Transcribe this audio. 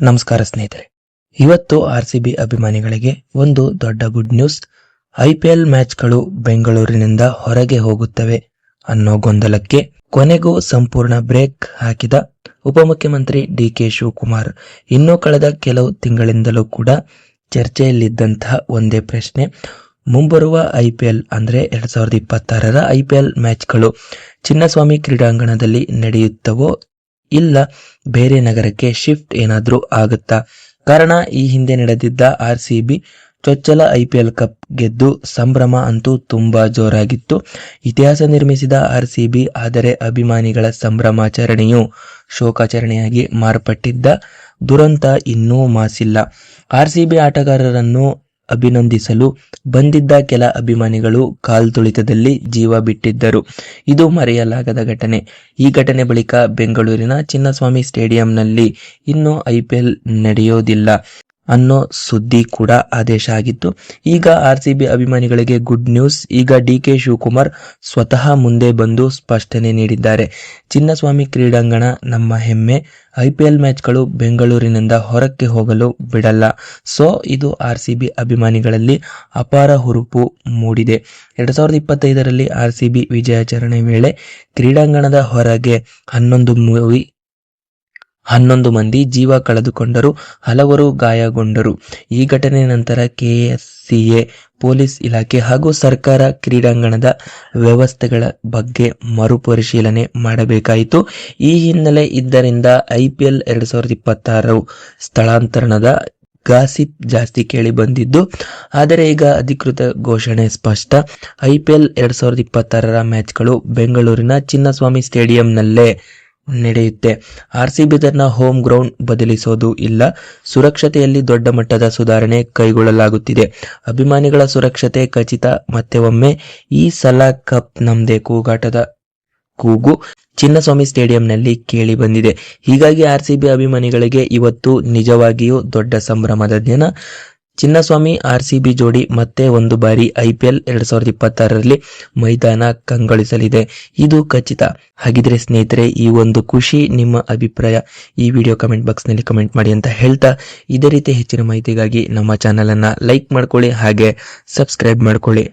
ನಮಸ್ಕಾರ ಸ್ನೇಹಿತರೆ, ಇವತ್ತು ಆರ್ಸಿಬಿ ಅಭಿಮಾನಿಗಳಿಗೆ ಒಂದು ದೊಡ್ಡ ಗುಡ್ ನ್ಯೂಸ್. ಐಪಿಎಲ್ ಮ್ಯಾಚ್ಗಳು ಬೆಂಗಳೂರಿನಿಂದ ಹೊರಗೆ ಹೋಗುತ್ತವೆ ಅನ್ನೋ ಗೊಂದಲಕ್ಕೆ ಕೊನೆಗೂ ಸಂಪೂರ್ಣ ಬ್ರೇಕ್ ಹಾಕಿದ ಉಪಮುಖ್ಯಮಂತ್ರಿ ಡಿ.ಕೆ. ಶಿವಕುಮಾರ್. ಇನ್ನು ಕಳೆದ ಕೆಲವು ತಿಂಗಳಿಂದಲೂ ಕೂಡ ಚರ್ಚೆಯಲ್ಲಿದ್ದಂತಹ ಒಂದೇ ಪ್ರಶ್ನೆ, ಮುಂಬರುವ ಐಪಿಎಲ್ ಅಂದ್ರೆ 2026ರ ಐಪಿಎಲ್ ಮ್ಯಾಚ್ಗಳು ಚಿನ್ನಸ್ವಾಮಿ ಕ್ರೀಡಾಂಗಣದಲ್ಲಿ ನಡೆಯುತ್ತವೋ ಇಲ್ಲ ಬೇರೆ ನಗರಕ್ಕೆ ಶಿಫ್ಟ್ ಏನಾದ್ರೂ ಆಗುತ್ತಾ? ಕಾರಣ, ಈ ಹಿಂದೆ ನಡೆದಿದ್ದ ಆರ್ಸಿಬಿ ಚೊಚ್ಚಲ ಐಪಿಎಲ್ ಕಪ್ ಗೆದ್ದು ಸಂಭ್ರಮ ಅಂತೂ ತುಂಬಾ ಜೋರಾಗಿತ್ತು. ಇತಿಹಾಸ ನಿರ್ಮಿಸಿದ ಆರ್ಸಿಬಿ, ಆದರೆ ಅಭಿಮಾನಿಗಳ ಸಂಭ್ರಮಾಚರಣೆಯು ಶೋಕಾಚರಣೆಯಾಗಿ ಮಾರ್ಪಟ್ಟಿದ್ದ ದುರಂತ ಇನ್ನೂ ಮಾಸಿಲ್ಲ. ಆರ್ಸಿಬಿ ಆಟಗಾರರನ್ನು ಅಭಿನಂದಿಸಲು ಬಂದಿದ್ದ ಕೆಲ ಅಭಿಮಾನಿಗಳು ಕಾಲ್ತುಳಿತದಲ್ಲಿ ಜೀವ ಬಿಟ್ಟಿದ್ದರು. ಇದು ಮರೆಯಲಾಗದ ಘಟನೆ. ಈ ಘಟನೆ ಬಳಿಕ ಬೆಂಗಳೂರಿನ ಚಿನ್ನಸ್ವಾಮಿ ಸ್ಟೇಡಿಯಂನಲ್ಲಿ ಇನ್ನು ಐಪಿಎಲ್ ನಡೆಯೋದಿಲ್ಲ ಅನ್ನೋ ಸುದ್ದಿ ಕೂಡ ಆದೇಶ ಆಗಿತ್ತು. ಈಗ ಆರ್ಸಿಬಿ ಅಭಿಮಾನಿಗಳಿಗೆ ಗುಡ್ ನ್ಯೂಸ್. ಈಗ ಡಿ.ಕೆ. ಶಿವಕುಮಾರ್ ಸ್ವತಃ ಮುಂದೆ ಬಂದು ಸ್ಪಷ್ಟನೆ ನೀಡಿದ್ದಾರೆ. ಚಿನ್ನಸ್ವಾಮಿ ಕ್ರೀಡಾಂಗಣ ನಮ್ಮ ಹೆಮ್ಮೆ. ಐಪಿಎಲ್ ಮ್ಯಾಚ್ಗಳು ಬೆಂಗಳೂರಿನಿಂದ ಹೊರಕ್ಕೆ ಹೋಗಲು ಬಿಡಲ್ಲ. ಸೊ ಇದು ಆರ್ಸಿಬಿ ಅಭಿಮಾನಿಗಳಲ್ಲಿ ಅಪಾರ ಹುರುಪು ಮೂಡಿದೆ. 2025ರಲ್ಲಿ ಆರ್ಸಿಬಿ ವಿಜಯಾಚರಣೆ ವೇಳೆ ಕ್ರೀಡಾಂಗಣದ ಹೊರಗೆ 11 ಮಂದಿ ಜೀವ ಕಳೆದುಕೊಂಡರು, ಹಲವರು ಗಾಯಗೊಂಡರು. ಈ ಘಟನೆ ನಂತರ ಕೆಎಸ್ಸಿಎ, ಪೊಲೀಸ್ ಇಲಾಖೆ ಹಾಗೂ ಸರ್ಕಾರ ಕ್ರೀಡಾಂಗಣದ ವ್ಯವಸ್ಥೆಗಳ ಬಗ್ಗೆ ಮರುಪರಿಶೀಲನೆ ಮಾಡಬೇಕಾಯಿತು. ಈ ಹಿನ್ನೆಲೆ ಇದ್ದರಿಂದ ಐಪಿಎಲ್ 2026 ಸ್ಥಳಾಂತರದ ಗಾಸಿಪ್ ಜಾಸ್ತಿ ಕೇಳಿ ಬಂದಿದ್ದು, ಆದರೆ ಈಗ ಅಧಿಕೃತ ಘೋಷಣೆ ಸ್ಪಷ್ಟ. ಐಪಿಎಲ್ 2026ರ ಮ್ಯಾಚ್ಗಳು ಬೆಂಗಳೂರಿನ ಚಿನ್ನಸ್ವಾಮಿ ಸ್ಟೇಡಿಯಂನಲ್ಲೇ ನಡೆಯುತ್ತೆ. ಆರ್ಸಿಬಿ ತನ್ನ ಹೋಮ್ ಗ್ರೌಂಡ್ ಬದಲಿಸೋದು ಇಲ್ಲ. ಸುರಕ್ಷತೆಯಲ್ಲಿ ದೊಡ್ಡ ಮಟ್ಟದ ಸುಧಾರಣೆ ಕೈಗೊಳ್ಳಲಾಗುತ್ತಿದೆ. ಅಭಿಮಾನಿಗಳ ಸುರಕ್ಷತೆ ಖಚಿತ. ಮತ್ತೆ ಒಮ್ಮೆ ಈ ಸಲ ಕಪ್ ನಮ್ದೇ ಕೂಗಾಟದ ಕೂಗು ಚಿನ್ನಸ್ವಾಮಿ ಸ್ಟೇಡಿಯಂನಲ್ಲಿ ಕೇಳಿ ಬಂದಿದೆ. ಹೀಗಾಗಿ ಆರ್ಸಿಬಿ ಅಭಿಮಾನಿಗಳಿಗೆ ಇವತ್ತು ನಿಜವಾಗಿಯೂ ದೊಡ್ಡ ಸಂಭ್ರಮದ ದಿನ. ಚಿನ್ನಸ್ವಾಮಿ ಆರ್ಸಿಬಿ ಜೋಡಿ ಮತ್ತೆ ಒಂದು ಬಾರಿ ಐಪಿಎಲ್ 2026ರಲ್ಲಿ ಮೈದಾನ ಕಂಗೊಳಿಸಲಿದೆ, ಇದು ಖಚಿತ. ಹಾಗಿದ್ರೆ ಸ್ನೇಹಿತರೆ, ಈ ಒಂದು ಖುಷಿ, ನಿಮ್ಮ ಅಭಿಪ್ರಾಯ ಈ ವಿಡಿಯೋ ಕಮೆಂಟ್ ಬಾಕ್ಸ್ನಲ್ಲಿ ಕಮೆಂಟ್ ಮಾಡಿ ಅಂತ ಹೇಳ್ತಾ, ಇದೇ ರೀತಿ ಹೆಚ್ಚಿನ ಮಾಹಿತಿಗಾಗಿ ನಮ್ಮ ಚಾನಲ್ ಅನ್ನ ಲೈಕ್ ಮಾಡ್ಕೊಳ್ಳಿ, ಹಾಗೆ ಸಬ್ಸ್ಕ್ರೈಬ್ ಮಾಡ್ಕೊಳ್ಳಿ.